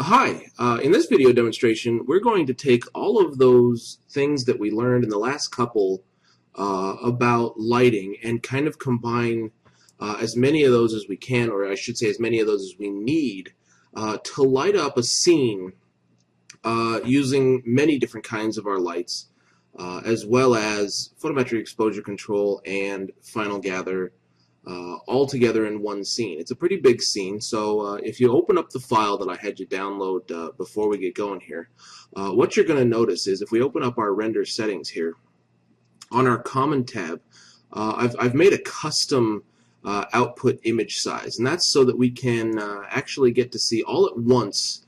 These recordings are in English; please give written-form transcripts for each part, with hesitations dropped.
Hi, in this video demonstration, we're going to take all of those things that we learned in the last couple about lighting and kind of combine as many of those as we can, or I should say as many of those as we need, to light up a scene using many different kinds of our lights, as well as photometric exposure control and final gather all together in one scene. It's a pretty big scene, so if you open up the file that I had you download before we get going here, what you're going to notice is if we open up our render settings here, on our common tab, I've made a custom output image size, and that's so that we can actually get to see all at once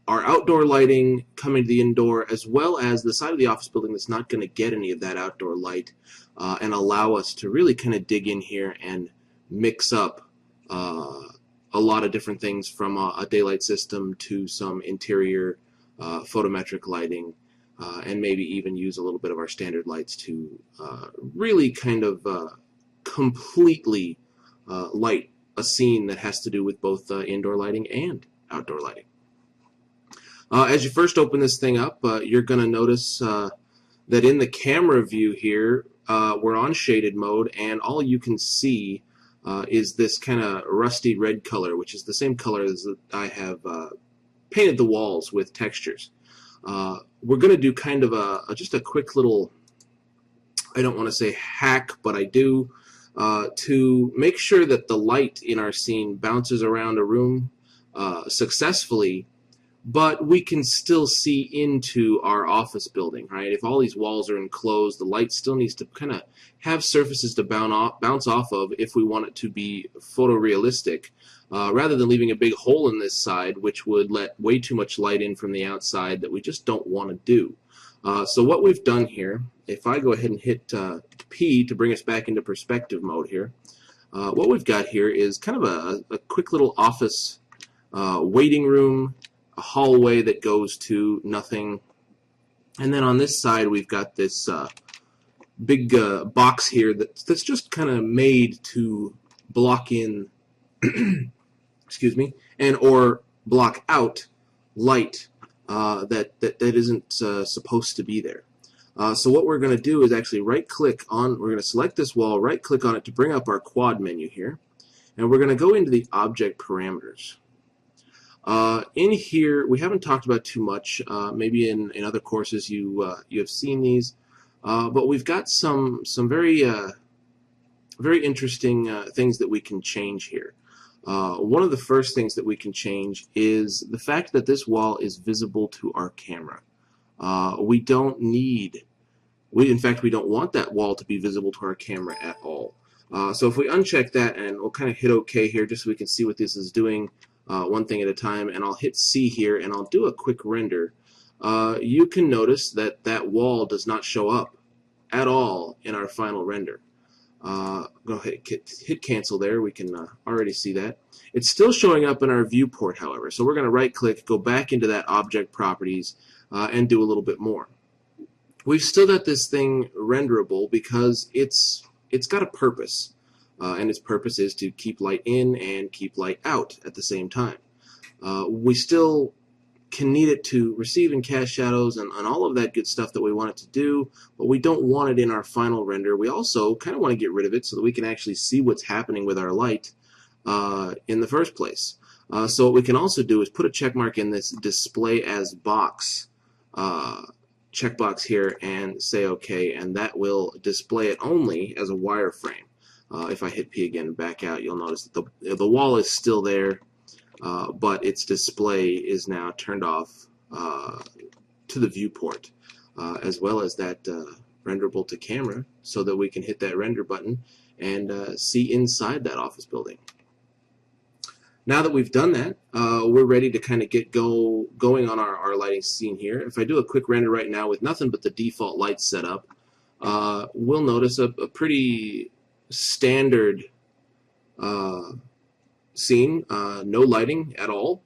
our outdoor lighting coming to the indoor, as well as the side of the office building that's not going to get any of that outdoor light, and allow us to really kind of dig in here and mix up a lot of different things, from a daylight system to some interior photometric lighting, and maybe even use a little bit of our standard lights to really kind of completely light a scene that has to do with both indoor lighting and outdoor lighting. As you first open this thing up, you're going to notice that in the camera view here, we're on shaded mode, and all you can see is this kind of rusty red color, which is the same color as I have painted the walls with textures. We're going to do kind of just a quick little, I don't want to say hack, but I do, to make sure that the light in our scene bounces around a room successfully, but we can still see into our office building, right? If all these walls are enclosed, the light still needs to kind of have surfaces to bounce off of if we want it to be photorealistic, rather than leaving a big hole in this side, which would let way too much light in from the outside that we just don't want to do. So what we've done here, if I go ahead and hit P to bring us back into perspective mode here, what we've got here is kind of a quick little office waiting room, a hallway that goes to nothing, and then on this side we've got this big box here that's just kind of made to block in excuse me, and or block out light that isn't supposed to be there. So what we're going to do is actually right click on, we're going to select this wall, right click on it to bring up our quad menu here, and we're going to go into the object parameters. In here, we haven't talked about too much. Maybe in other courses you have seen these, but we've got some very very interesting things that we can change here. One of the first things that we can change is the fact that this wall is visible to our camera. We don't need, in fact, we don't want that wall to be visible to our camera at all. So if we uncheck that, and we'll kind of hit OK here just so we can see what this is doing. One thing at a time, and I'll hit C here and I'll do a quick render. You can notice that that wall does not show up at all in our final render. Go ahead, hit cancel there. We can already see that. It's still showing up in our viewport, however, so we're going to right click, go back into that object properties, and do a little bit more. We've still got this thing renderable because it's got a purpose. And its purpose is to keep light in and keep light out at the same time. We still can need it to receive and cast shadows and all of that good stuff that we want it to do, but we don't want it in our final render. We also kind of want to get rid of it so that we can actually see what's happening with our light in the first place. So what we can also do is put a check mark in this display as box checkbox here and say OK, and that will display it only as a wireframe. If I hit P again and back out, you'll notice that the wall is still there, but its display is now turned off to the viewport, as well as that renderable to camera, so that we can hit that render button and see inside that office building. Now that we've done that, we're ready to kind of get going on our lighting scene here. If I do a quick render right now with nothing but the default lights set up, we'll notice a pretty standard scene, no lighting at all,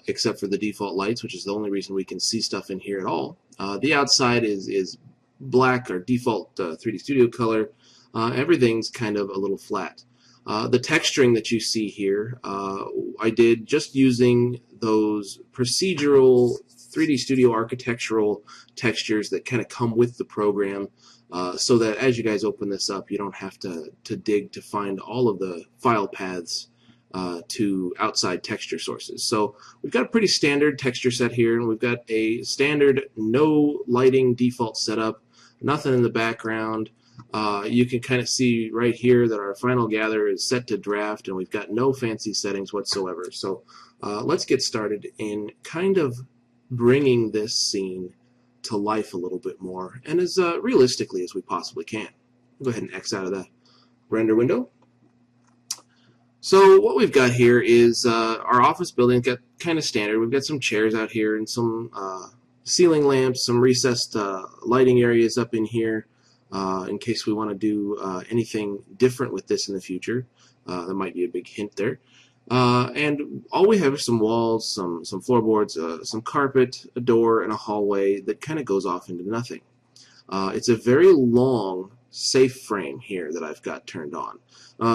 except for the default lights, which is the only reason we can see stuff in here at all. The outside is black, our default 3D Studio color. Everything's kind of a little flat. The texturing that you see here, I did just using those procedural 3D Studio architectural textures that kind of come with the program, so that as you guys open this up, you don't have to dig to find all of the file paths to outside texture sources. So we've got a pretty standard texture set here, and we've got a standard no lighting default setup, nothing in the background. You can kind of see right here that our final gather is set to draft, and we've got no fancy settings whatsoever. So let's get started in kind of bringing this scene to life a little bit more, and as realistically as we possibly can. Go ahead and X out of the render window. So what we've got here is our office building. Got kind of standard. We've got some chairs out here and some ceiling lamps, some recessed lighting areas up in here in case we want to do anything different with this in the future. That might be a big hint there. And all we have is some walls, some floorboards, some carpet, a door, and a hallway that kind of goes off into nothing. It's a very long safe frame here that I've got turned on.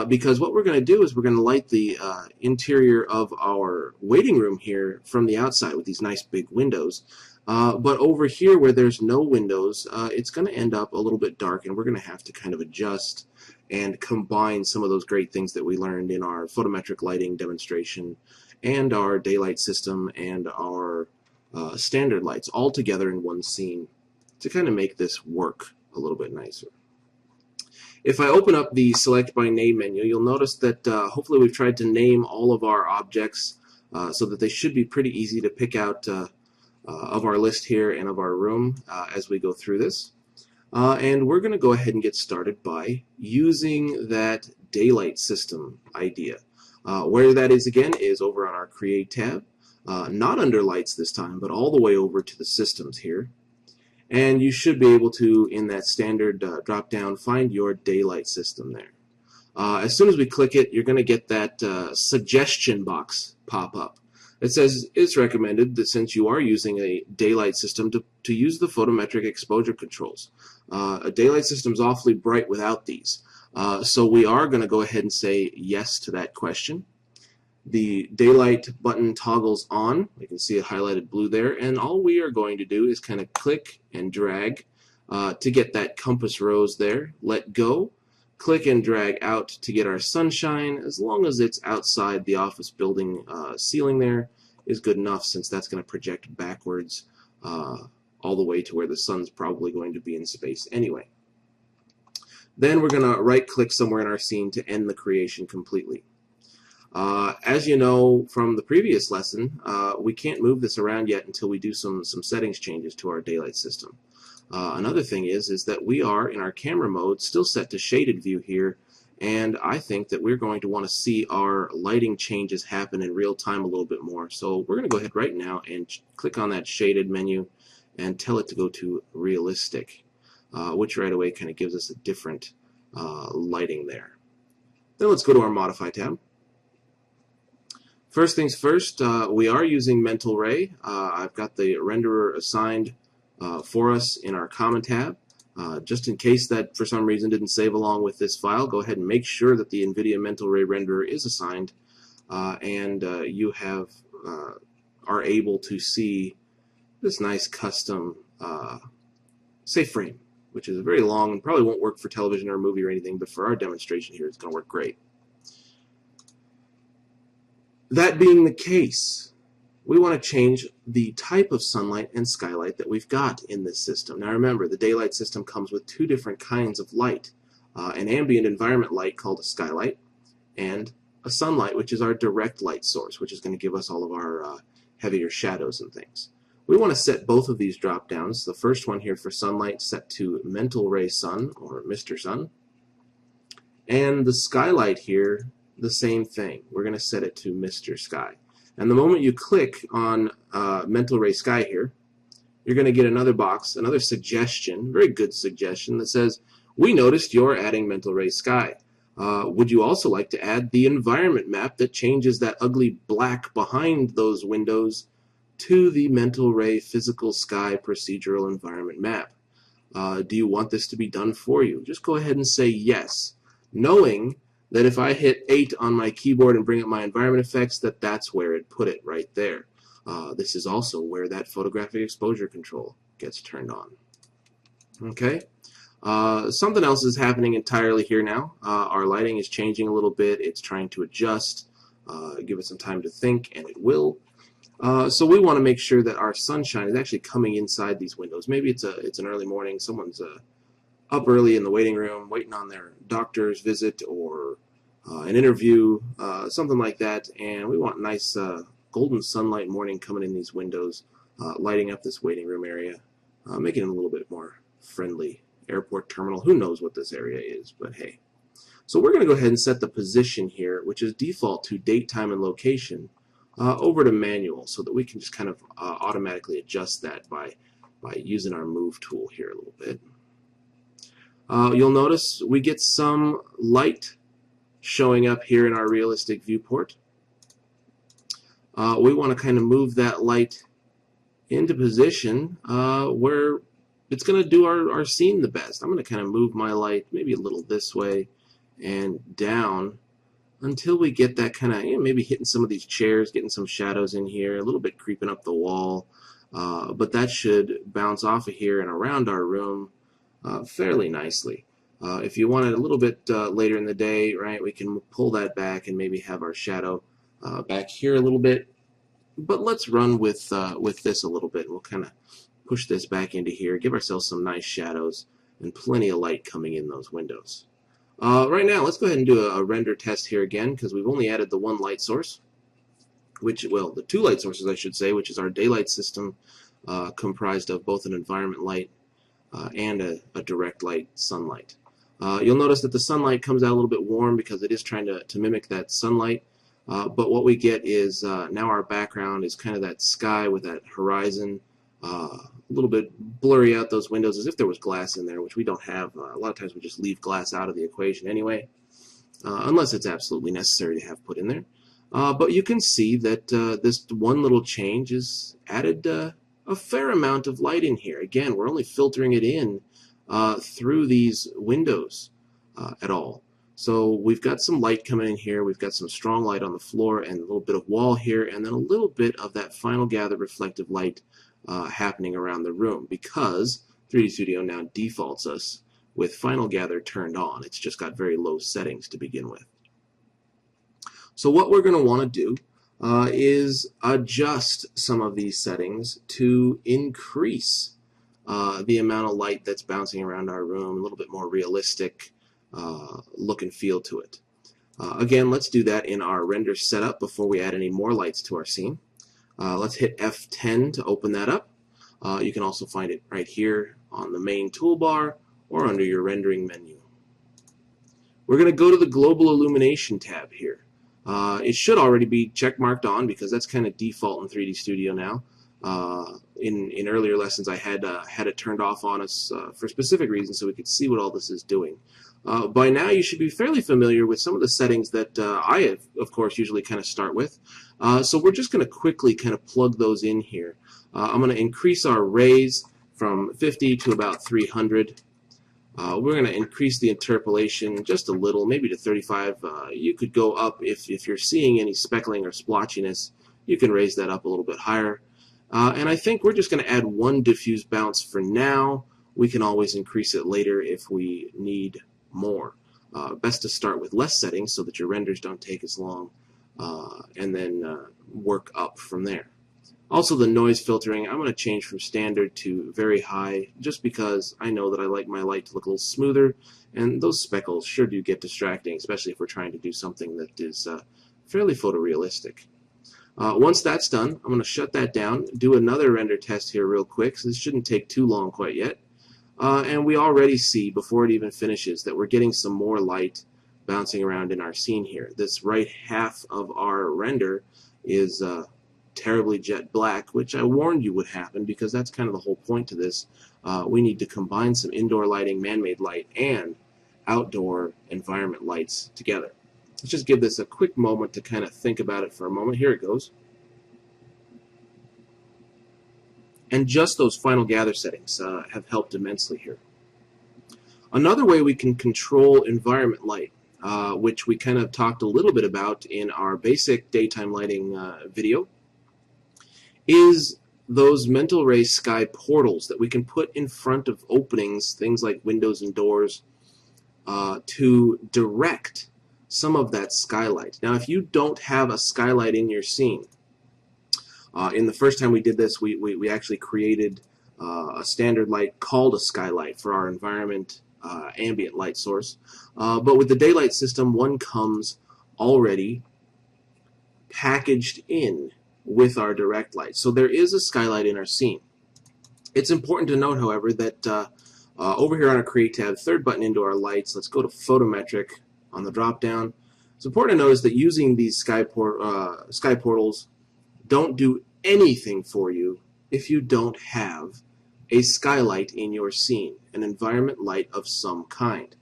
Because what we're going to do is we're going to light the interior of our waiting room here from the outside with these nice big windows. But over here where there's no windows, it's going to end up a little bit dark, and we're going to have to kind of adjust and combine some of those great things that we learned in our photometric lighting demonstration and our daylight system and our standard lights all together in one scene to kind of make this work a little bit nicer. If I open up the Select by Name menu, you'll notice that hopefully we've tried to name all of our objects so that they should be pretty easy to pick out of our list here and of our room as we go through this. And we're going to go ahead and get started by using that daylight system idea. Where that is again is over on our Create tab, not under Lights this time, but all the way over to the Systems here. And you should be able to, in that standard drop down, find your daylight system there. As soon as we click it, you're going to get that suggestion box pop up. It says it's recommended that since you are using a daylight system to use the photometric exposure controls. A daylight system is awfully bright without these. So we are going to go ahead and say yes to that question. The daylight button toggles on. You can see it highlighted blue there, and all we are going to do is kind of click and drag to get that compass rose there. Let go. Click and drag out to get our sunshine. As long as it's outside the office building ceiling there is good enough, since that's going to project backwards all the way to where the sun's probably going to be in space anyway. Then we're going to right click somewhere in our scene to end the creation completely. As you know from the previous lesson, we can't move this around yet until we do some settings changes to our daylight system. Another thing is that we are in our camera mode still set to shaded view here, and I think that we're going to want to see our lighting changes happen in real time a little bit more. So we're going to go ahead right now and click on that shaded menu and tell it to go to realistic, which right away kind of gives us a different lighting there. Then let's go to our Modify tab. First things first, we are using Mental Ray. I've got the renderer assigned for us in our Common tab. Just in case that for some reason didn't save along with this file, go ahead and make sure that the NVIDIA Mental Ray renderer is assigned and you are able to see this nice custom safe frame, which is very long and probably won't work for television or a movie or anything, but for our demonstration here it's going to work great. That being the case, we want to change the type of sunlight and skylight that we've got in this system. Now remember, the daylight system comes with two different kinds of light. An ambient environment light called a skylight, and a sunlight, which is our direct light source, which is going to give us all of our heavier shadows and things. We want to set both of these drop downs. The first one here for sunlight set to Mental Ray Sun, or Mr. Sun. And the skylight here, the same thing. We're going to set it to Mr. Sky. And the moment you click on Mental Ray Sky here, you're going to get another box, another suggestion, very good suggestion, that says, we noticed you're adding Mental Ray Sky. Would you also like to add the environment map that changes that ugly black behind those windows to the Mental Ray Physical Sky Procedural Environment map? Do you want this to be done for you? Just go ahead and say yes, knowing that if I hit 8 on my keyboard and bring up my environment effects, that's where it put it right there. This is also where that photographic exposure control gets turned on. Okay. Something else is happening entirely here now. Our lighting is changing a little bit. It's trying to adjust. Give it some time to think, and it will. So we want to make sure that our sunshine is actually coming inside these windows. Maybe it's an early morning. Someone's up early in the waiting room waiting on their doctor's visit or an interview, something like that. And we want nice golden sunlight morning coming in these windows, lighting up this waiting room area, making it a little bit more friendly. Airport terminal, who knows what this area is, but hey. So we're going to go ahead and set the position here, which is default to date, time, and location, over to manual, so that we can just kind of automatically adjust that by using our move tool here a little bit. You'll notice we get some light showing up here in our realistic viewport. We want to kind of move that light into position where it's going to do our scene the best. I'm going to kind of move my light maybe a little this way and down until we get that kind of, maybe hitting some of these chairs, getting some shadows in here, a little bit creeping up the wall. But that should bounce off of here and around our room fairly nicely. If you want it a little bit later in the day, right, we can pull that back and maybe have our shadow back here a little bit. But let's run with this a little bit. We'll kind of push this back into here, give ourselves some nice shadows and plenty of light coming in those windows. Right now, let's go ahead and do a render test here again, because we've only added the one light source, the two light sources I should say, which is our daylight system, comprised of both an environment light and a direct light sunlight. You'll notice that the sunlight comes out a little bit warm because it is trying to mimic that sunlight. But what we get is now our background is kind of that sky with that horizon, a little bit blurry out those windows as if there was glass in there, which we don't have. A lot of times we just leave glass out of the equation anyway, unless it's absolutely necessary to have put in there. But you can see that this one little change has added a fair amount of light in here. Again, we're only filtering it in through these windows at all. So we've got some light coming in here, we've got some strong light on the floor and a little bit of wall here, and then a little bit of that final gather reflective light happening around the room, because 3D Studio now defaults us with final gather turned on. It's just got very low settings to begin with. So what we're going to want to do is adjust some of these settings to increase the amount of light that's bouncing around our room, a little bit more realistic look and feel to it. Again, let's do that in our render setup before we add any more lights to our scene. Let's hit F10 to open that up. You can also find it right here on the main toolbar or under your rendering menu. We're going to go to the global illumination tab here. It should already be checkmarked on because that's kind of default in 3D Studio now. In earlier lessons I had it turned off on us for specific reasons so we could see what all this is doing. By now you should be fairly familiar with some of the settings that I, of course, usually kind of start with. So we're just going to quickly kind of plug those in here. I'm going to increase our rays from 50 to about 300. We're going to increase the interpolation just a little, maybe to 35. You could go up if you're seeing any speckling or splotchiness. You can raise that up a little bit higher. And I think we're just going to add one diffuse bounce for now. We can always increase it later if we need more. Best to start with less settings so that your renders don't take as long, and then work up from there. Also, the noise filtering, I'm going to change from standard to very high just because I know that I like my light to look a little smoother, and those speckles sure do get distracting, especially if we're trying to do something that is fairly photorealistic. Once that's done, I'm going to shut that down, do another render test here real quick, so this shouldn't take too long quite yet. And we already see, before it even finishes, that we're getting some more light bouncing around in our scene here. This right half of our render is terribly jet black, which I warned you would happen because that's kind of the whole point to this. We need to combine some indoor lighting, man-made light, and outdoor environment lights together. Let's just give this a quick moment to kind of think about it for a moment. Here it goes. And just those final gather settings have helped immensely here. Another way we can control environment light which we kind of talked a little bit about in our basic daytime lighting video, is those mental ray sky portals that we can put in front of openings, things like windows and doors, to direct some of that skylight. Now, if you don't have a skylight in your scene, in the first time we did this, we actually created a standard light called a skylight for our environment ambient light source. But with the daylight system, one comes already packaged in with our direct light. So there is a skylight in our scene. It's important to note, however, that over here on our Create tab, third button into our lights, let's go to Photometric on the drop-down. It's important to notice that using these sky portals don't do anything for you if you don't have a skylight in your scene, an environment light of some kind.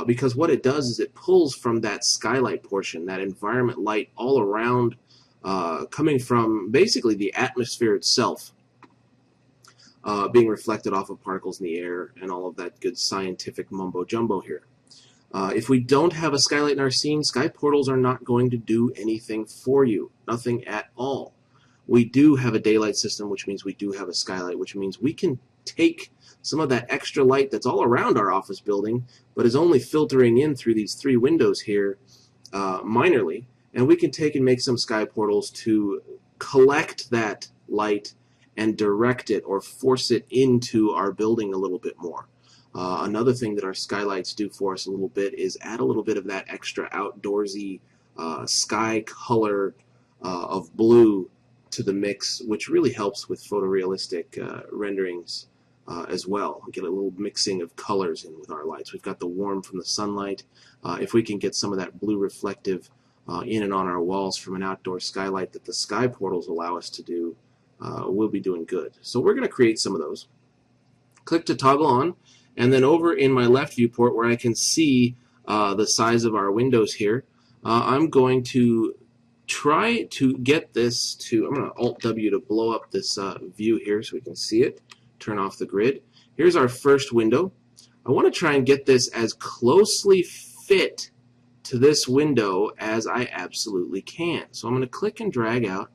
Because what it does is it pulls from that skylight portion, that environment light all around, coming from basically the atmosphere itself, being reflected off of particles in the air and all of that good scientific mumbo-jumbo here. If we don't have a skylight in our scene, sky portals are not going to do anything for you, nothing at all. We do have a daylight system, which means we do have a skylight, which means we can take some of that extra light that's all around our office building, but is only filtering in through these 3 windows here minorly, and we can take and make some sky portals to collect that light and direct it or force it into our building a little bit more. Another thing that our skylights do for us a little bit is add a little bit of that extra outdoorsy sky color of blue to the mix, which really helps with photorealistic renderings as well. We get a little mixing of colors in with our lights. We've got the warm from the sunlight. If we can get some of that blue reflective in and on our walls from an outdoor skylight that the sky portals allow us to do, we'll be doing good. So we're going to create some of those. Click to toggle on, and then over in my left viewport where I can see the size of our windows here, I'm going to try to get this to, I'm going to Alt-W to blow up this view here so we can see it, turn off the grid. Here's our first window. I want to try and get this as closely fit to this window as I absolutely can. So I'm going to click and drag out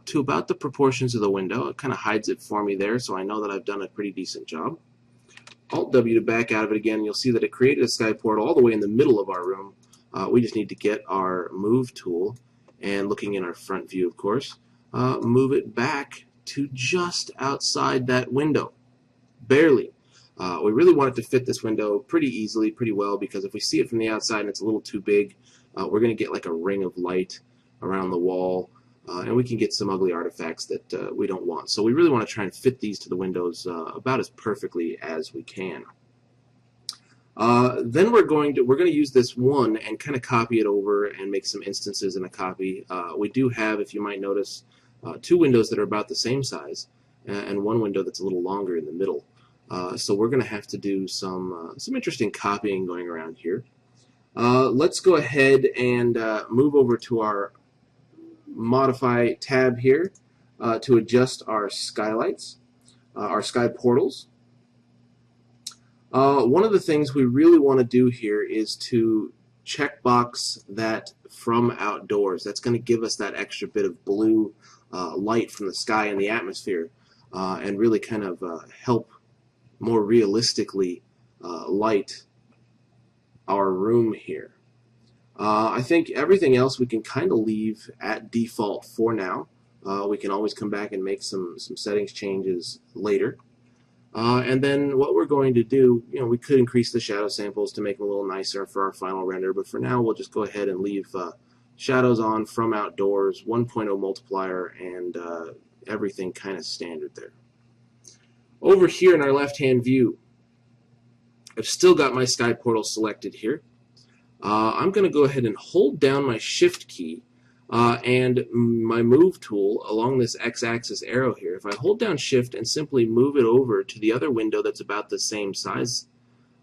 to about the proportions of the window. It kind of hides it for me there, so I know that I've done a pretty decent job. Alt-W to back out of it again. You'll see that it created a sky portal all the way in the middle of our room. We just need to get our Move tool, and looking in our front view, of course, move it back to just outside that window, barely. We really want it to fit this window pretty easily, pretty well, because if we see it from the outside and it's a little too big, we're going to get like a ring of light around the wall, and we can get some ugly artifacts that we don't want. So we really want to try and fit these to the windows about as perfectly as we can. Then we're going to use this one and kind of copy it over and make some instances in a copy. We do have, if you might notice, 2 windows that are about the same size, and one window that's a little longer in the middle. So we're going to have to do some interesting copying going around here. Let's go ahead and move over to our Modify tab here to adjust our skylights, our sky portals. One of the things we really want to do here is to checkbox that from outdoors. That's going to give us that extra bit of blue light from the sky and the atmosphere, and really kind of help more realistically light our room here. I think everything else we can kind of leave at default for now. We can always come back and make some settings changes later. And then what we're going to do, we could increase the shadow samples to make them a little nicer for our final render, but for now we'll just go ahead and leave shadows on from outdoors, 1.0 multiplier, and everything kind of standard there. Over here in our left-hand view, I've still got my sky portal selected here. I'm going to go ahead and hold down my Shift key and my Move tool along this X-axis arrow here. If I hold down Shift and simply move it over to the other window that's about the same size,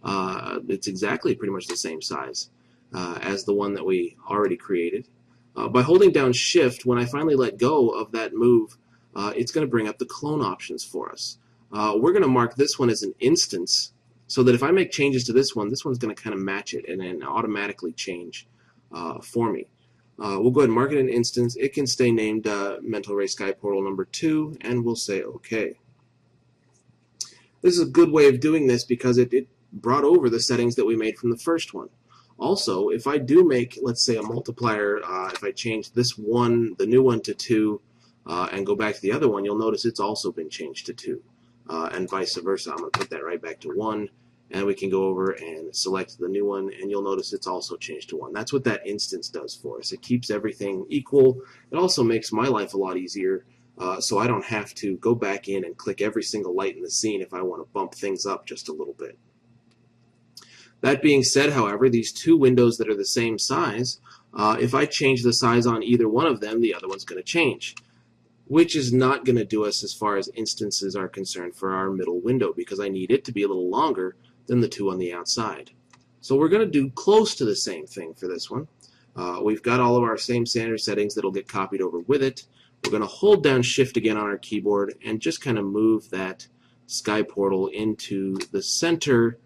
it's exactly pretty much the same size as the one that we already created. By holding down Shift, when I finally let go of that move, it's going to bring up the clone options for us. We're going to mark this one as an instance so that if I make changes to this one's going to kind of match it and then automatically change for me. We'll go ahead and mark it an instance. It can stay named Mental Ray Sky Portal number 2, and we'll say OK. This is a good way of doing this because it brought over the settings that we made from the first one. Also, if I do make, let's say, a multiplier, if I change this one, the new one, to 2, and go back to the other one, you'll notice it's also been changed to 2, and vice versa. I'm going to put that right back to 1, and we can go over and select the new one, and you'll notice it's also changed to 1. That's what that instance does for us. It keeps everything equal. It also makes my life a lot easier, so I don't have to go back in and click every single light in the scene if I want to bump things up just a little bit. That being said, however, these two windows that are the same size, if I change the size on either one of them, the other one's going to change, which is not going to do us as far as instances are concerned for our middle window, because I need it to be a little longer than the two on the outside. So we're going to do close to the same thing for this one. We've got all of our same standard settings that'll get copied over with it. We're going to hold down Shift again on our keyboard and just kind of move that sky portal into the center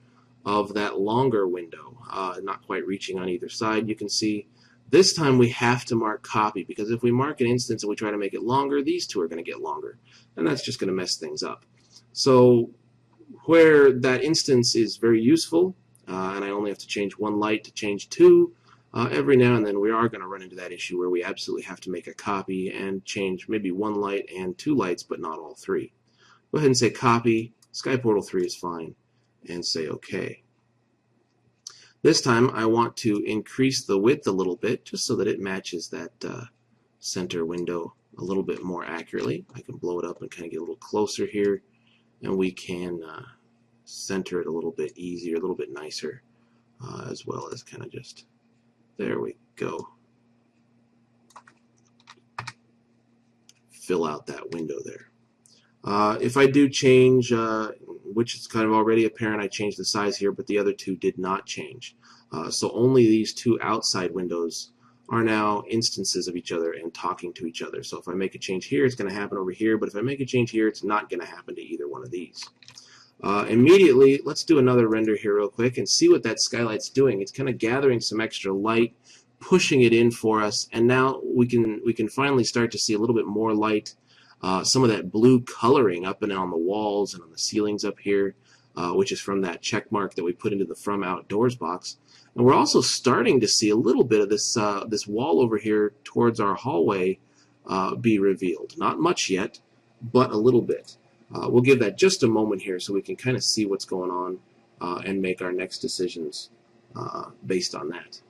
of that longer window, not quite reaching on either side. You can see this time we have to mark copy, because if we mark an instance and we try to make it longer, these two are going to get longer, and that's just going to mess things up. So where that instance is very useful, and I only have to change one light to change 2, every now and then we are going to run into that issue where we absolutely have to make a copy and change maybe 1 light and 2 lights, but not all 3. Go ahead and say copy, Sky Portal 3 is fine, and say OK. This time I want to increase the width a little bit just so that it matches that center window a little bit more accurately. I can blow it up and kind of get a little closer here, and we can center it a little bit easier, a little bit nicer, as well as kind of just, there we go, fill out that window there. If I do change, which is kind of already apparent, I changed the size here, but the other two did not change. So only these two outside windows are now instances of each other and talking to each other. So if I make a change here, it's going to happen over here, but if I make a change here, it's not going to happen to either one of these. Immediately, let's do another render here real quick and see what that skylight's doing. It's kind of gathering some extra light, pushing it in for us, and now we can finally start to see a little bit more light. Some of that blue coloring up and on the walls and on the ceilings up here, which is from that check mark that we put into the From Outdoors box. And we're also starting to see a little bit of this this wall over here towards our hallway be revealed. Not much yet, but a little bit. We'll give that just a moment here so we can kind of see what's going on and make our next decisions based on that.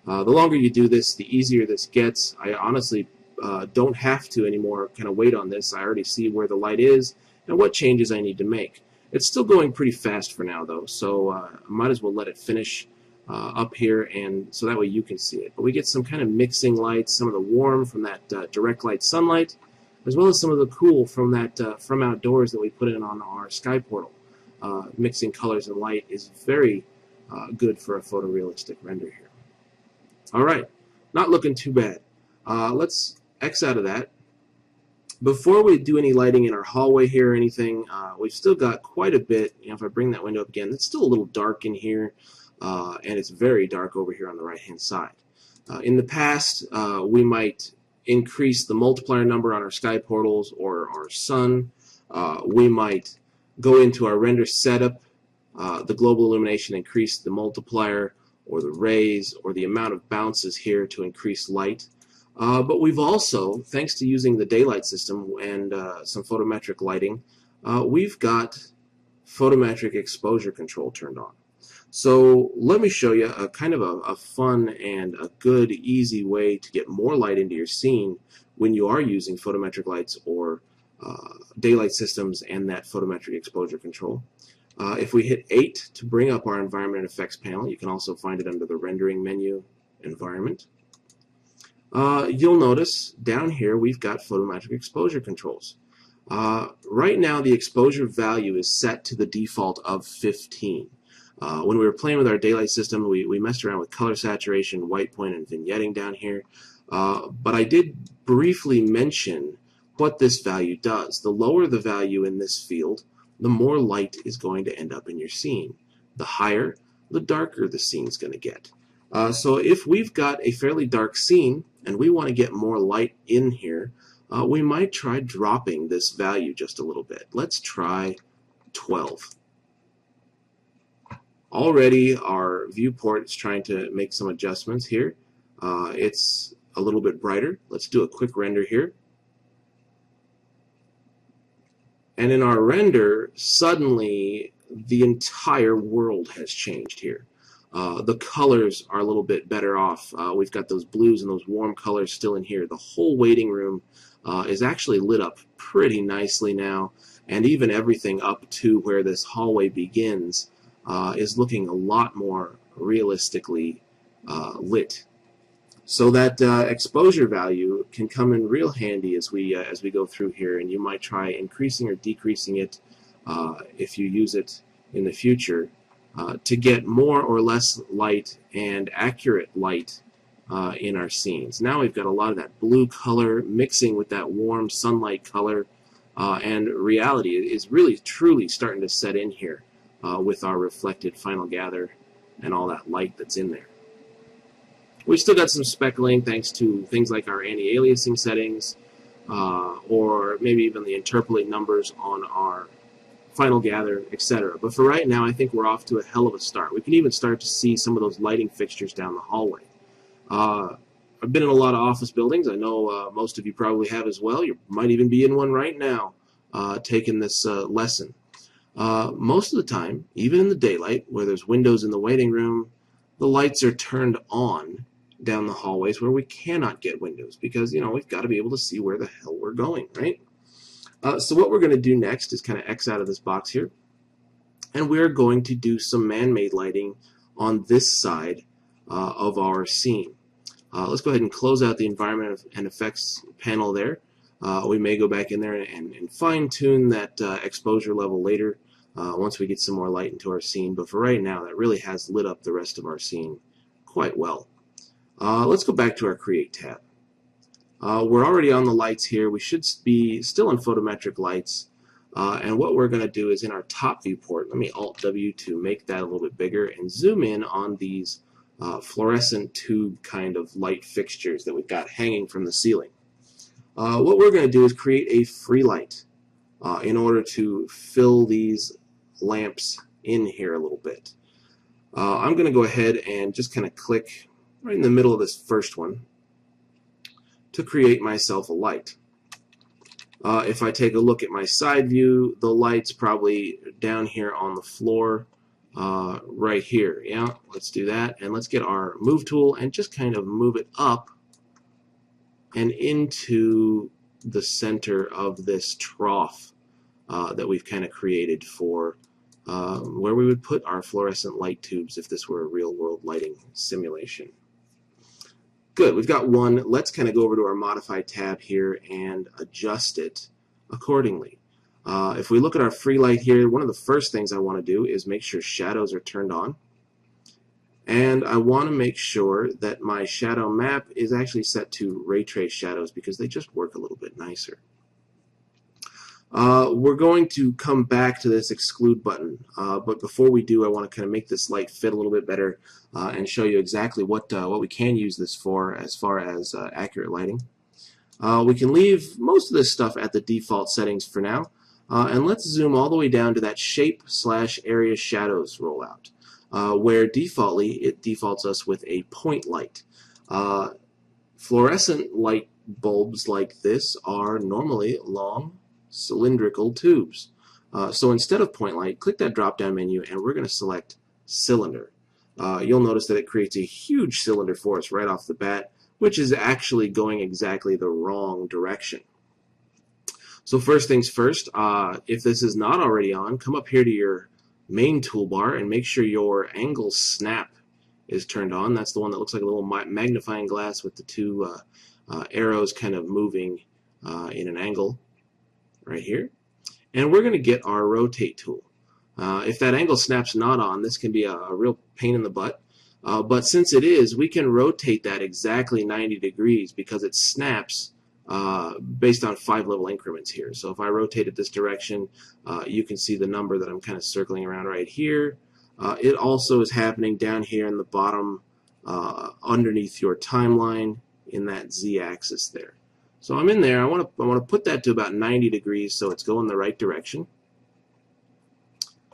The longer you do this, the easier this gets. I honestly don't have to anymore kind of wait on this. I already see where the light is and what changes I need to make. It's still going pretty fast for now, though, so I might as well let it finish up here, and so that way you can see it. But we get some kind of mixing lights, some of the warm from that direct light sunlight, as well as some of the cool from that From Outdoors that we put in on our sky portal. Mixing colors and light is very good for a photorealistic render here. All right, not looking too bad. Let's X out of that. Before we do any lighting in our hallway here or anything, we've still got quite a bit. You know, if I bring that window up again, it's still a little dark in here, and it's very dark over here on the right-hand side. In the past, we might increase the multiplier number on our sky portals or our sun. We might go into our render setup, the global illumination, increase the multiplier or the rays or the amount of bounces here to increase light. But we've also, thanks to using the daylight system and some photometric lighting, we've got photometric exposure control turned on. So let me show you a kind of a fun and a good, easy way to get more light into your scene when you are using photometric lights or daylight systems and that photometric exposure control. If we hit 8 to bring up our environment and effects panel, you can also find it under the rendering menu, environment. You'll notice down here we've got photometric exposure controls. Right now the exposure value is set to the default of 15. When we were playing with our daylight system, we messed around with color saturation, white point, and vignetting down here. But I did briefly mention what this value does. The lower the value in this field, the more light is going to end up in your scene. The higher, the darker the scene's going to get. So if we've got a fairly dark scene and we want to get more light in here, we might try dropping this value just a little bit. Let's try 12. Already our viewport is trying to make some adjustments here. It's a little bit brighter. Let's do a quick render here. And in our render, suddenly the entire world has changed here. The colors are a little bit better off. We've got those blues and those warm colors still in here. The whole waiting room is actually lit up pretty nicely now, and even everything up to where this hallway begins is looking a lot more realistically lit. So that exposure value can come in real handy as we go through here, and you might try increasing or decreasing it if you use it in the future to get more or less light and accurate light in our scenes. Now we've got a lot of that blue color mixing with that warm sunlight color, and reality is really truly starting to set in here with our reflected final gather and all that light that's in there. We've still got some speckling thanks to things like our anti-aliasing settings, or maybe even the interpolate numbers on our final gather, etc. But for right now, I think we're off to a hell of a start. We can even start to see some of those lighting fixtures down the hallway. I've been in a lot of office buildings. I know most of you probably have as well. You might even be in one right now taking this lesson. Most of the time, even in the daylight, where there's windows in the waiting room, the lights are turned on down the hallways where we cannot get windows because, we've got to be able to see where the hell we're going, right? So what we're going to do next is kind of X out of this box here, and we're going to do some man-made lighting on this side of our scene. Let's go ahead and close out the environment and effects panel there. We may go back in there and fine-tune that exposure level later once we get some more light into our scene, but for right now that really has lit up the rest of our scene quite well. Let's go back to our Create tab. We're already on the lights here. We should be still in photometric lights, and what we're going to do is in our top viewport, let me Alt-W to make that a little bit bigger and zoom in on these fluorescent tube kind of light fixtures that we've got hanging from the ceiling. What we're going to do is create a free light in order to fill these lamps in here a little bit. I'm going to go ahead and just kind of click right in the middle of this first one to create myself a light. If I take a look at my side view, the light's probably down here on the floor right here. Yeah, let's do that, and let's get our move tool and just kind of move it up and into the center of this trough that we've kind of created for where we would put our fluorescent light tubes if this were a real-world lighting simulation. Good, we've got one. Let's kind of go over to our Modify tab here and adjust it accordingly. If we look at our free light here, one of the first things I want to do is make sure shadows are turned on. And I want to make sure that my shadow map is actually set to ray trace shadows because they just work a little bit nicer. We're going to come back to this exclude button, but before we do, I want to kind of make this light fit a little bit better and show you exactly what we can use this for as far as accurate lighting. We can leave most of this stuff at the default settings for now, and let's zoom all the way down to that shape/area shadows rollout, where defaultly it defaults us with a point light. Fluorescent light bulbs like this are normally long cylindrical tubes. So instead of point light, click that drop down menu and we're going to select cylinder. You'll notice that it creates a huge cylinder for us right off the bat, which is actually going exactly the wrong direction. So first things first, if this is not already on, come up here to your main toolbar and make sure your angle snap is turned on. That's the one that looks like a little magnifying glass with the two arrows kind of moving in an angle right here. And we're going to get our rotate tool. If that angle snap's not on, this can be a real pain in the butt. But since it is, we can rotate that exactly 90 degrees because it snaps based on 5-level increments here. So if I rotate it this direction, you can see the number that I'm kind of circling around right here. It also is happening down here in the bottom underneath your timeline in that z-axis there. So I'm in there. I want to put that to about 90 degrees so it's going the right direction.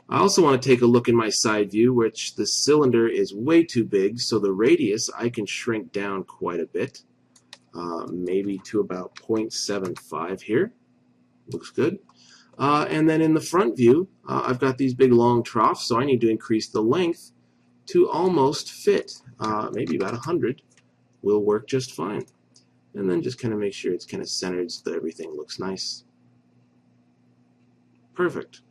I also want to take a look in my side view, which the cylinder is way too big, so the radius I can shrink down quite a bit, maybe to about 0.75 here. Looks good. And then in the front view, I've got these big long troughs, so I need to increase the length to almost fit. Maybe about 100 will work just fine. And then just kind of make sure it's kind of centered so that everything looks nice. Perfect.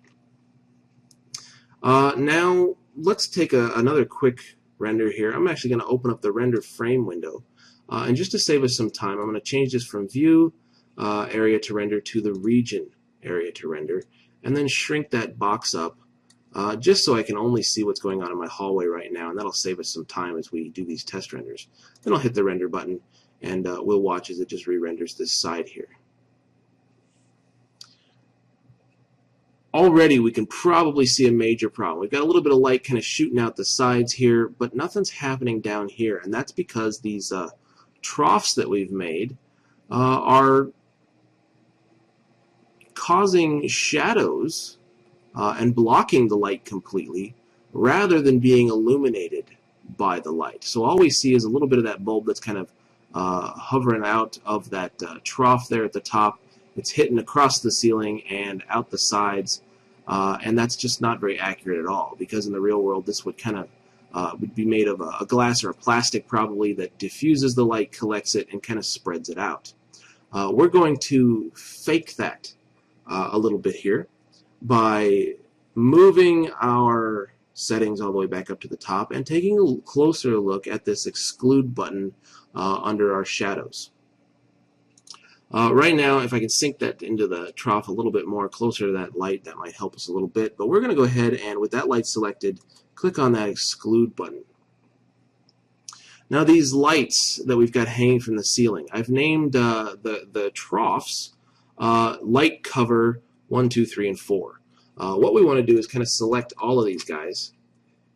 Now let's take another quick render here. I'm actually going to open up the render frame window. And just to save us some time, I'm going to change this from view area to render to the region area to render, and then shrink that box up just so I can only see what's going on in my hallway right now, and that'll save us some time as we do these test renders. Then I'll hit the render button, and we'll watch as it just re-renders this side here. Already we can probably see a major problem. We've got a little bit of light kind of shooting out the sides here, but nothing's happening down here, and that's because these troughs that we've made are causing shadows and blocking the light completely rather than being illuminated by the light. So all we see is a little bit of that bulb that's kind of hovering out of that trough there at the top. It's hitting across the ceiling and out the sides, and that's just not very accurate at all, because in the real world this would kind of would be made of a glass or a plastic probably that diffuses the light, collects it, and kind of spreads it out. We're going to fake that a little bit here by moving our settings all the way back up to the top and taking a closer look at this exclude button under our shadows. Right now, if I can sink that into the trough a little bit more closer to that light, that might help us a little bit. But we're going to go ahead and, with that light selected, click on that exclude button. Now these lights that we've got hanging from the ceiling, I've named the troughs light cover 1, 2, 3, and 4. What we want to do is kind of select all of these guys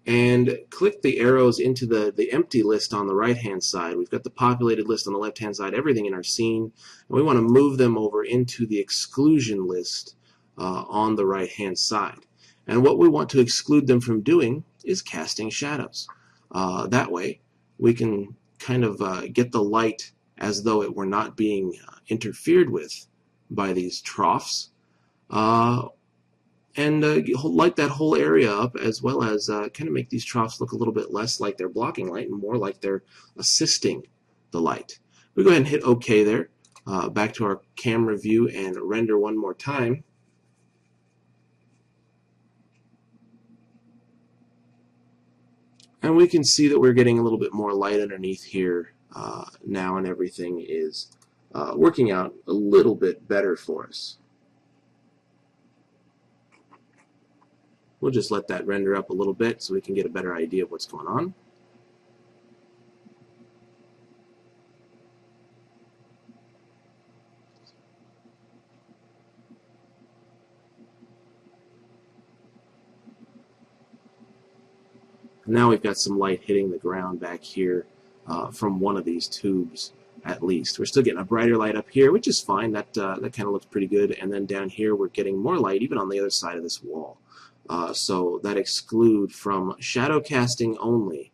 and click the arrows into the empty list on the right-hand side. We've got the populated list on the left-hand side, everything in our scene, and we want to move them over into the exclusion list on the right-hand side. And what we want to exclude them from doing is casting shadows. That way, we can kind of get the light as though it were not being interfered with by these troughs, and light that whole area up, as well as kind of make these troughs look a little bit less like they're blocking light and more like they're assisting the light. We go ahead and hit OK there. Back to our camera view and render one more time. And we can see that we're getting a little bit more light underneath here now, and everything is working out a little bit better for us. We'll just let that render up a little bit so we can get a better idea of what's going on. Now we've got some light hitting the ground back here from one of these tubes at least. We're still getting a brighter light up here, which is fine. That kind of looks pretty good. And then down here we're getting more light even on the other side of this wall. So that exclude from shadow casting only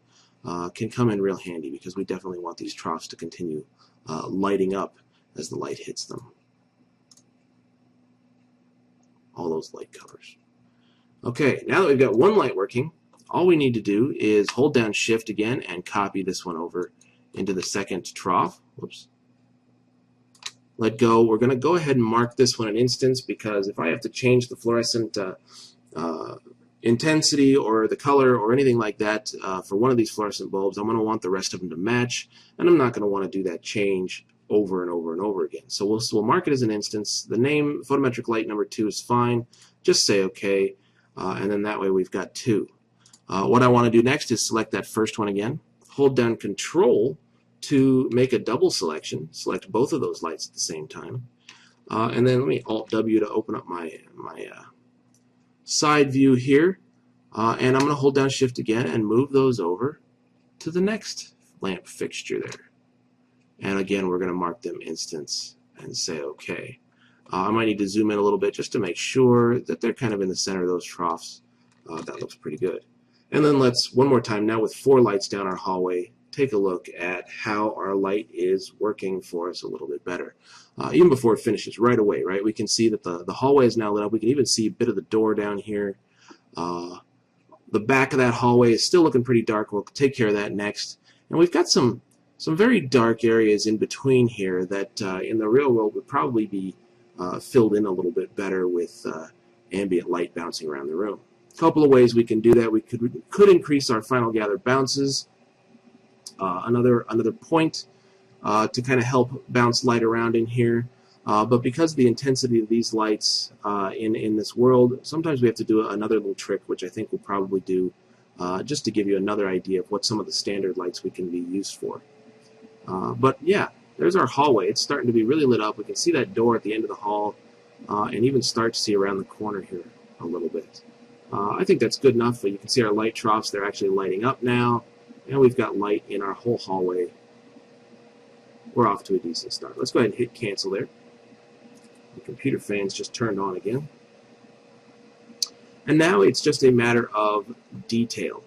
can come in real handy, because we definitely want these troughs to continue lighting up as the light hits them. All those light covers. Okay, now that we've got one light working, all we need to do is hold down Shift again and copy this one over into the second trough. Whoops. Let go. We're going to go ahead and mark this one an instance, because if I have to change the fluorescent intensity or the color or anything like that for one of these fluorescent bulbs, I'm going to want the rest of them to match, and I'm not going to want to do that change over and over and over again. So we'll mark it as an instance. The name photometric light number 2 is fine. Just say OK, and then that way we've got 2. What I want to do next is select that first one again, hold down Control to make a double selection, select both of those lights at the same time, and then let me Alt-W to open up my side view here. And I'm going to hold down Shift again and move those over to the next lamp fixture there. And again, we're going to mark them instance and say OK. I might need to zoom in a little bit just to make sure that they're kind of in the center of those troughs. That looks pretty good. And then let's, one more time now with 4 lights down our hallway, take a look at how our light is working for us a little bit better. Even before it finishes, right away, right? We can see that the hallway is now lit up. We can even see a bit of the door down here. The back of that hallway is still looking pretty dark. We'll take care of that next. And we've got some very dark areas in between here that in the real world would probably be filled in a little bit better with ambient light bouncing around the room. A couple of ways we can do that. We could increase our final gather bounces. Another point to kind of help bounce light around in here. But because of the intensity of these lights in this world, sometimes we have to do another little trick, which I think we'll probably do just to give you another idea of what some of the standard lights we can be used for. But yeah, there's our hallway. It's starting to be really lit up. We can see that door at the end of the hall and even start to see around the corner here a little bit. I think that's good enough. You can see our light troughs. They're actually lighting up now. And we've got light in our whole hallway. We're off to a decent start. Let's go ahead and hit cancel there. The computer fan's just turned on again. And now it's just a matter of detail.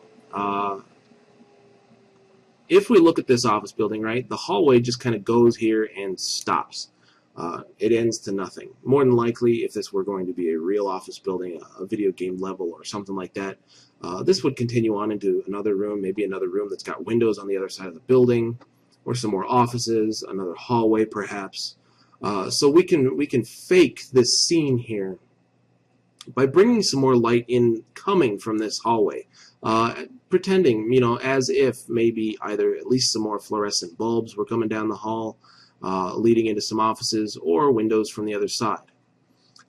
If we look at this office building, right, the hallway just kind of goes here and stops. It ends to nothing. More than likely, if this were going to be a real office building, a video game level or something like that, this would continue on into another room, maybe another room that's got windows on the other side of the building, or some more offices, another hallway perhaps. So we can fake this scene here by bringing some more light in coming from this hallway, pretending, as if maybe either at least some more fluorescent bulbs were coming down the hall, leading into some offices or windows from the other side.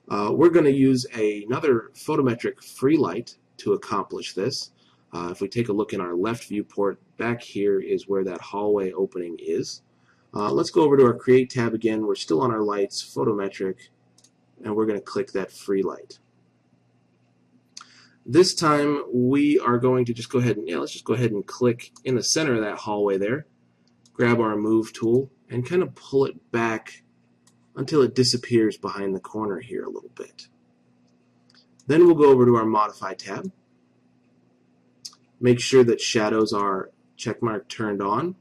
We're going to use another photometric free light to accomplish this. If we take a look in our left viewport, back here is where that hallway opening is. Let's go over to our Create tab again. We're still on our lights, Photometric, and we're going to click that free light. This time we are going to just go ahead and, let's just go ahead and click in the center of that hallway there, grab our Move tool, and kind of pull it back until it disappears behind the corner here a little bit. Then we'll go over to our Modify tab. Make sure that shadows are checkmark turned on.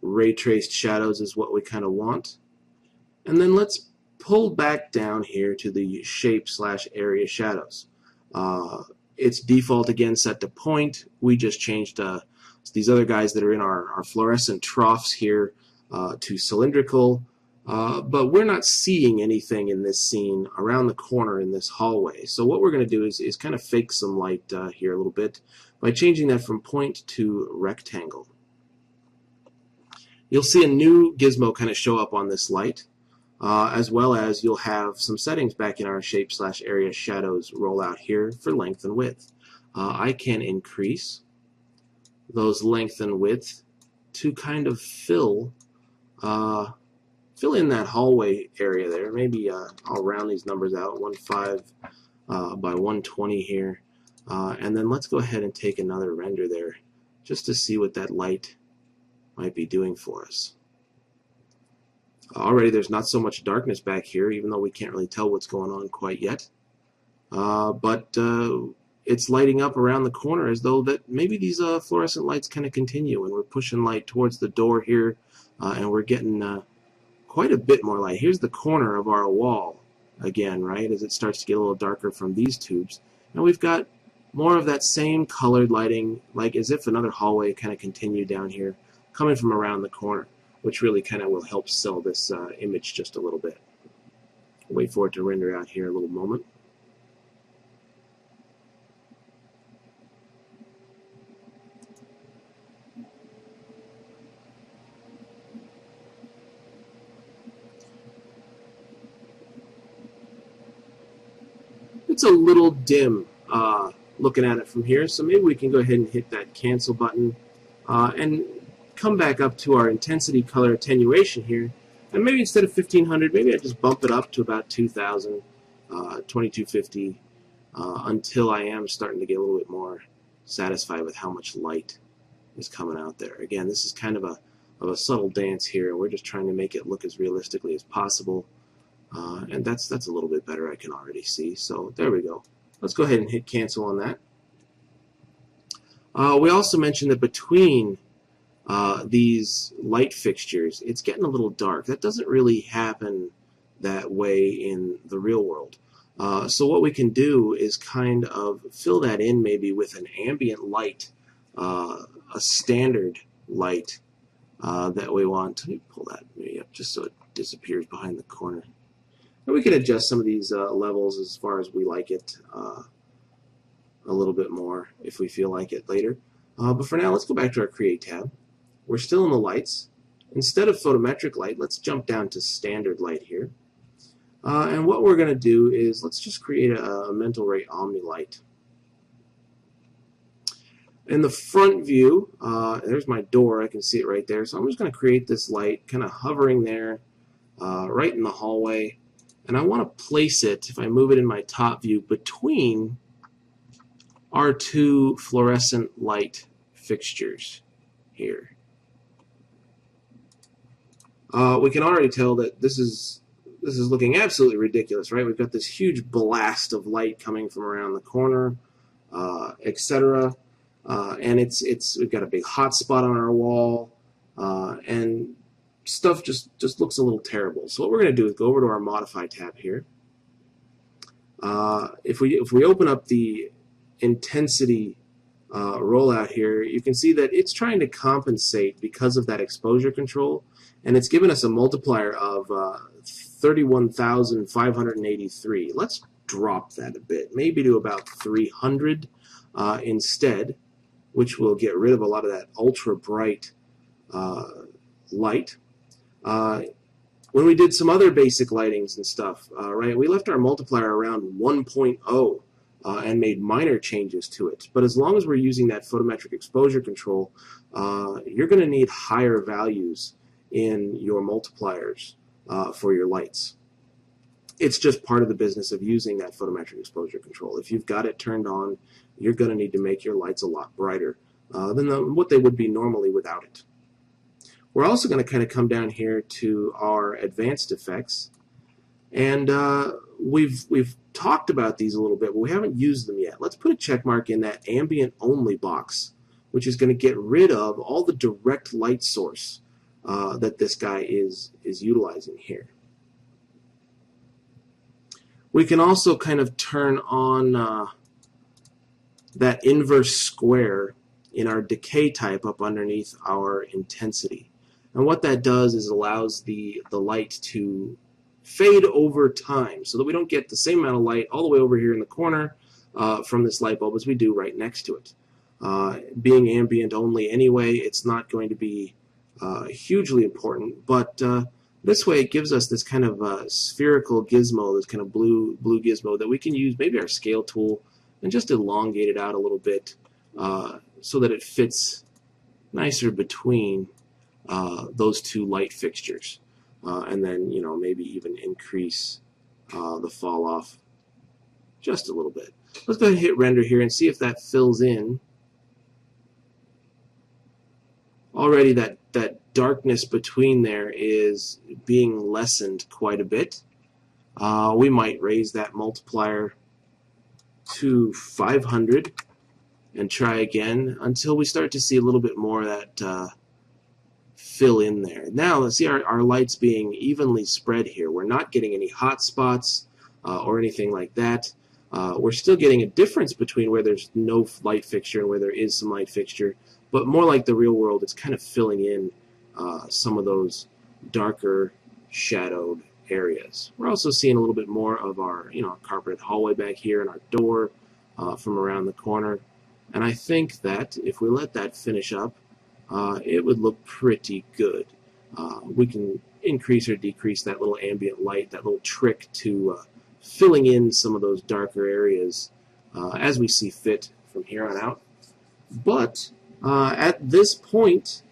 Ray traced shadows is what we kind of want. And then let's pull back down here to the shape/area shadows. It's default again set to point. We just changed these other guys that are in our fluorescent troughs here to cylindrical. But we're not seeing anything in this scene around the corner in this hallway. So what we're going to do is kind of fake some light here a little bit by changing that from point to rectangle. You'll see a new gizmo kind of show up on this light, as well as you'll have some settings back in our shape/area shadows roll out here for length and width. I can increase those length and width to kind of fill in that hallway area there. Maybe I'll round these numbers out, 1.5 by 120 here. And then let's go ahead and take another render there just to see what that light might be doing for us. Already there's not so much darkness back here, even though we can't really tell what's going on quite yet. But it's lighting up around the corner as though that maybe these fluorescent lights kind of continue, and we're pushing light towards the door here, and we're getting quite a bit more light. Here's the corner of our wall again, right, as it starts to get a little darker from these tubes. And we've got more of that same colored lighting, like as if another hallway kind of continued down here, coming from around the corner, which really kind of will help sell this image just a little bit. Wait for it to render out here a little moment. It's a little dim looking at it from here, so maybe we can go ahead and hit that cancel button and come back up to our intensity color attenuation here, and maybe instead of 1500, maybe I just bump it up to about 2000, 2250, until I am starting to get a little bit more satisfied with how much light is coming out there. Again, this is kind of a subtle dance here, and we're just trying to make it look as realistically as possible. And that's a little bit better, I can already see. So there we go. Let's go ahead and hit cancel on that. We also mentioned that between these light fixtures, it's getting a little dark. That doesn't really happen that way in the real world. So what we can do is kind of fill that in maybe with an ambient light, a standard light that we want. Let me pull that maybe up just so it disappears behind the corner. And we can adjust some of these levels as far as we like it a little bit more if we feel like it later. But for now, let's go back to our Create tab. We're still in the lights. Instead of photometric light, let's jump down to standard light here. And what we're going to do is let's just create a mental ray omni light. In the front view, there's my door. I can see it right there. So I'm just going to create this light kind of hovering there right in the hallway. And I want to place it, if I move it in my top view, between our two fluorescent light fixtures here. We can already tell that this is looking absolutely ridiculous, right? We've got this huge blast of light coming from around the corner, etc. And we've got a big hot spot on our wall, and stuff just looks a little terrible. So what we're going to do is go over to our Modify tab here. If we open up the intensity rollout here, you can see that it's trying to compensate because of that exposure control, and it's given us a multiplier of 31,583. Let's drop that a bit, maybe to about 300 instead, which will get rid of a lot of that ultra bright light. When we did some other basic lightings and stuff, right, we left our multiplier around 1.0 and made minor changes to it. But as long as we're using that photometric exposure control, you're going to need higher values in your multipliers for your lights. It's just part of the business of using that photometric exposure control. If you've got it turned on, you're going to need to make your lights a lot brighter than what they would be normally without it. We're also going to kind of come down here to our advanced effects, and we've talked about these a little bit, but we haven't used them yet. Let's put a check mark in that ambient only box, which is going to get rid of all the direct light source that this guy is utilizing here. We can also kind of turn on that inverse square in our decay type up underneath our intensity. And what that does is allows the light to fade over time so that we don't get the same amount of light all the way over here in the corner from this light bulb as we do right next to it. Being ambient only anyway, it's not going to be hugely important, but this way it gives us this kind of spherical gizmo, this kind of blue gizmo that we can use maybe our scale tool and just elongate it out a little bit so that it fits nicer between those two light fixtures, and then maybe even increase the fall off just a little bit. Let's go ahead and hit render here and see if that fills in. Already that darkness between there is being lessened quite a bit. We might raise that multiplier to 500 and try again until we start to see a little bit more of that fill in there. Now let's see our lights being evenly spread here. We're not getting any hot spots or anything like that. We're still getting a difference between where there's no light fixture and where there is some light fixture, but more like the real world, it's kind of filling in some of those darker shadowed areas. We're also seeing a little bit more of our carpeted hallway back here and our door from around the corner. And I think that if we let that finish up, it would look pretty good. We can increase or decrease that little ambient light, that little trick to filling in some of those darker areas as we see fit from here on out. But at this point,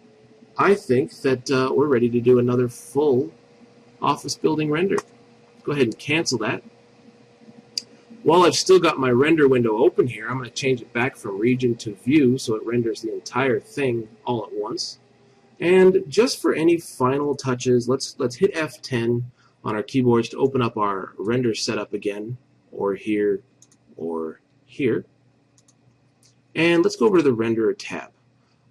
I think that we're ready to do another full office building render. Go ahead and cancel that. While I've still got my render window open here, I'm going to change it back from region to view so it renders the entire thing all at once. And just for any final touches, let's hit F10 on our keyboards to open up our render setup again, or here, or here. And let's go over to the renderer tab.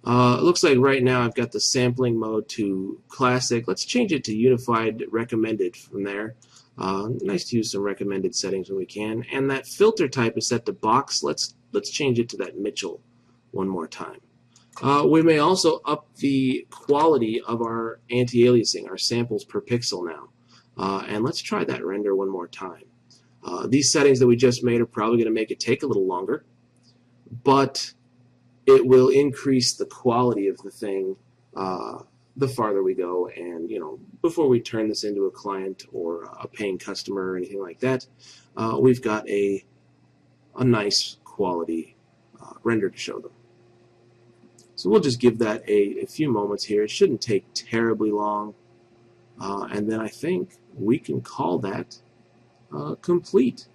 It looks like right now I've got the sampling mode to classic. Let's change it to unified recommended from there. Nice to use some recommended settings when we can. And that filter type is set to box. Let's change it to that Mitchell one more time. We may also up the quality of our anti-aliasing, our samples per pixel now. And let's try that render one more time. These settings that we just made are probably going to make it take a little longer, but it will increase the quality of the thing the farther we go. And before we turn this into a client or a paying customer or anything like that, we've got a nice quality render to show them. So we'll just give that a few moments here. It shouldn't take terribly long. And then I think we can call that complete.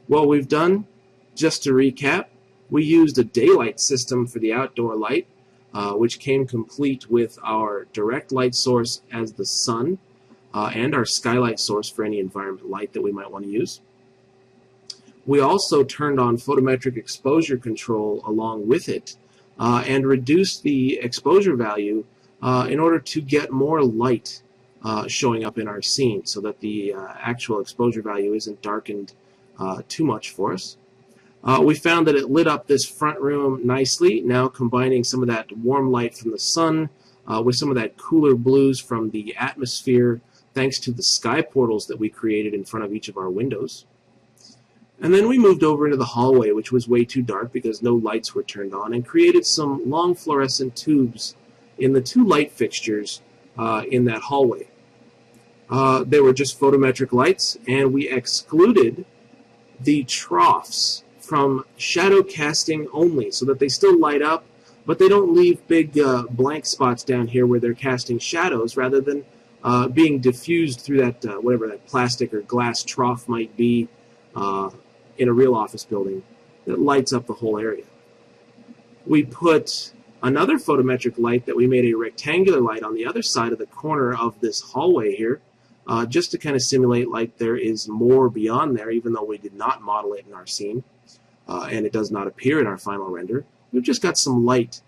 What we've done, just to recap, we used a daylight system for the outdoor light, which came complete with our direct light source as the sun, and our skylight source for any environment light that we might want to use. We also turned on photometric exposure control along with it, and reduced the exposure value in order to get more light showing up in our scene, so that the actual exposure value isn't darkened too much for us. We found that it lit up this front room nicely, now combining some of that warm light from the sun with some of that cooler blues from the atmosphere, thanks to the sky portals that we created in front of each of our windows. And then we moved over into the hallway, which was way too dark because no lights were turned on, and created some long fluorescent tubes in the two light fixtures in that hallway. They were just photometric lights, and we excluded the troughs from shadow casting only, so that they still light up, but they don't leave big blank spots down here where they're casting shadows, rather than being diffused through that whatever that plastic or glass trough might be in a real office building that lights up the whole area. We put another photometric light that we made a rectangular light on the other side of the corner of this hallway here, just to kind of simulate like there is more beyond there, even though we did not model it in our scene, and it does not appear in our final render. We've just got some light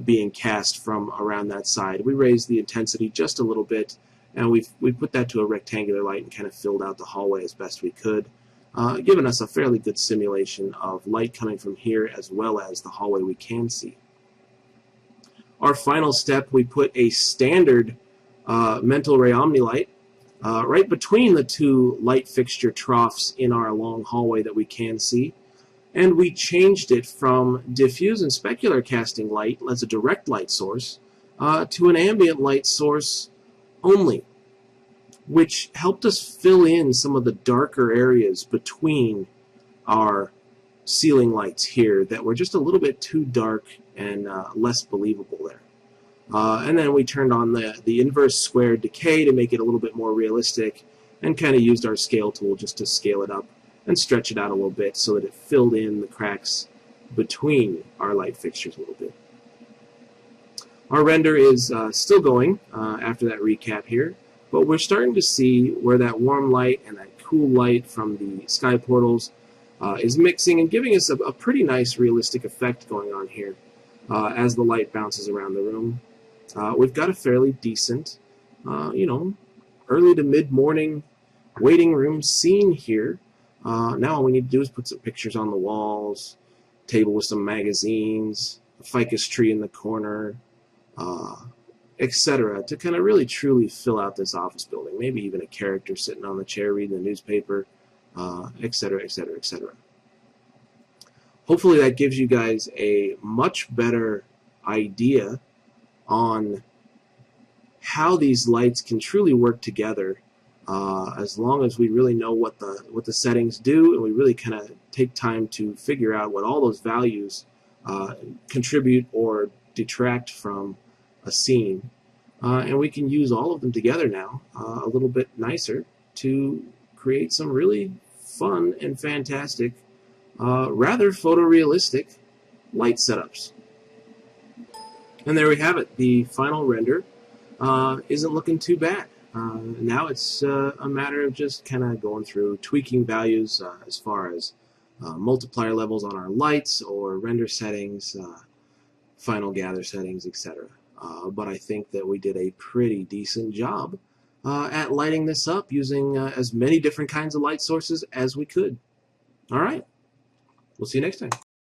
being cast from around that side. We raised the intensity just a little bit, and we put that to a rectangular light and kind of filled out the hallway as best we could, giving us a fairly good simulation of light coming from here as well as the hallway we can see. Our final step, we put a standard mental ray omni-light right between the two light fixture troughs in our long hallway that we can see, and we changed it from diffuse and specular casting light as a direct light source to an ambient light source only, which helped us fill in some of the darker areas between our ceiling lights here that were just a little bit too dark and less believable there. And then we turned on the inverse square decay to make it a little bit more realistic, and kind of used our scale tool just to scale it up and stretch it out a little bit so that it filled in the cracks between our light fixtures a little bit. Our render is still going after that recap here, but we're starting to see where that warm light and that cool light from the sky portals is mixing and giving us a pretty nice realistic effect going on here as the light bounces around the room. We've got a fairly decent, early to mid-morning waiting room scene here. Now all we need to do is put some pictures on the walls, table with some magazines, a ficus tree in the corner, etc., to kind of really truly fill out this office building. Maybe even a character sitting on the chair reading the newspaper, etc., etc., etc. Hopefully that gives you guys a much better idea on how these lights can truly work together, as long as we really know what the settings do, and we really kind of take time to figure out what all those values contribute or detract from a scene, and we can use all of them together now a little bit nicer to create some really fun and fantastic, rather photorealistic light setups. And there we have it. The final render isn't looking too bad. Now it's a matter of just kind of going through tweaking values as far as multiplier levels on our lights or render settings, final gather settings, etc. But I think that we did a pretty decent job at lighting this up using as many different kinds of light sources as we could. All right. We'll see you next time.